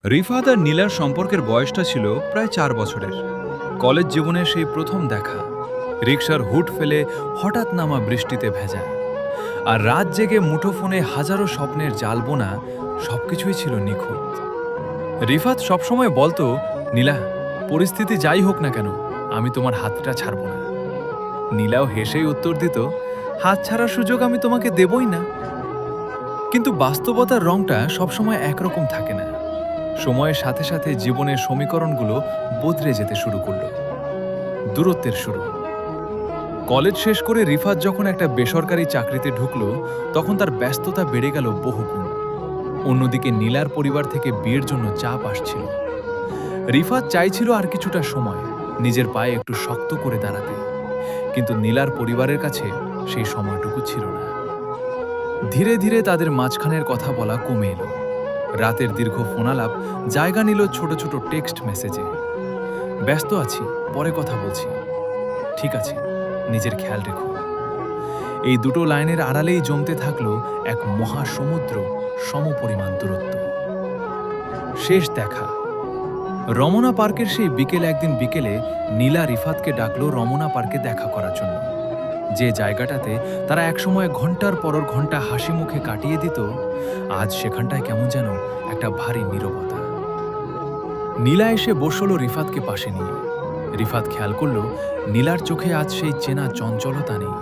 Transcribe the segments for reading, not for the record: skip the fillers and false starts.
রিফাত আর নীলার সম্পর্কের বয়সটা ছিল প্রায় ৪ বছরের। কলেজ জীবনে সেই প্রথম দেখা, রিকশার হুড ফেলে হঠাৎ নামা বৃষ্টিতে ভেজা, আর রাত জেগে মুঠোফোনে হাজারো স্বপ্নের জাল বোনা, সবকিছুই ছিল নিখুঁত। রিফাত সবসময় বলতো, নীলা, পরিস্থিতি যাই হোক না কেন, আমি তোমার হাতটা ছাড়ব না। নীলাও হেসেই উত্তর দিত, হাত ছাড়ার সুযোগ আমি তোমাকে দেবই না। কিন্তু বাস্তবতার রংটা সবসময় একরকম থাকে না। সময়ের সাথে সাথে জীবনের সমীকরণগুলো বদলে যেতে শুরু করল। দূরত্বের শুরু। কলেজ শেষ করে রিফাত যখন একটা বেসরকারি চাকরিতে ঢুকল, তখন তার ব্যস্ততা বেড়ে গেল বহুগুণ। অন্যদিকে নীলার পরিবার থেকে বিয়ের জন্য চাপ আসছিল। রিফাত চাইছিল আর কিছুটা সময়, নিজের পায়ে একটু শক্ত করে দাঁড়াতে, কিন্তু নীলার পরিবারের কাছে সেই সময়টুকু ছিল না। ধীরে ধীরে তাদের মাঝখানের কথা বলা কমে এলো। রাতের দীর্ঘ ফোনালাপ জায়গা নিল ছোট ছোট টেক্সট মেসেজে। ব্যস্ত আছি, পরে কথা বলছি। ঠিক আছে, নিজের খেয়াল রেখো। এই দুটো লাইনের আড়ালেই জমতে থাকলো এক মহাসমুদ্র সমপরিমাণ দূরত্ব। শেষ দেখা রমনা পার্কের সেই একদিন বিকেলে নীলা রিফাতকে ডাকলো রমনা পার্কে দেখা করার জন্য। যে জায়গাটাতে তারা একসময় ঘন্টার পর ঘন্টা হাসি মুখে কাটিয়ে দিত, আজ সেখানটায় কেমন যেন একটা ভারী নীরবতা। নীলা এসে বসল রিফাতকে পাশে নিয়ে। রিফাত খেয়াল করল, নীলার চোখে আজ সেই চেনা চঞ্চলতা নেই।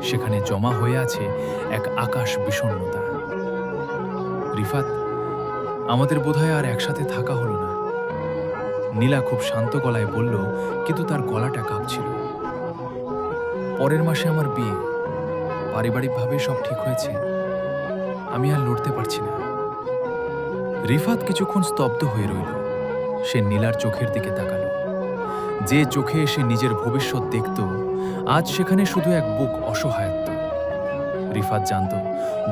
সেখানে জমা হয়ে আছে এক আকাশ বিষণ্ণতা। রিফাত, আমাদের বোধহয় আর একসাথে থাকা হলো না। নীলা খুব শান্ত গলায় বলল, কিন্তু তার গলাটা কাঁপছিল। পরের মাসে আমার বিয়ে, পারিবারিকভাবে সব ঠিক হয়েছে, আমি আর লড়তে পারছি না। রিফাত কিছুক্ষণ স্তব্ধ হয়ে রইল। সে নীলার চোখের দিকে তাকালো। যে চোখে সে নিজের ভবিষ্যৎ দেখত, আজ সেখানে শুধু এক বুক অসহায়ত্ব। রিফাত জানত,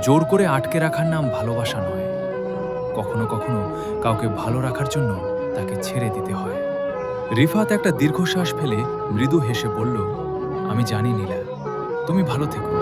জোর করে আটকে রাখার নাম ভালোবাসা নয়। কখনো কখনো কাউকে ভালো রাখার জন্য তাকে ছেড়ে দিতে হয়। রিফাত একটা দীর্ঘশ্বাস ফেলে মৃদু হেসে বলল, আমি জানি নীলা, তুমি ভালো থেকো।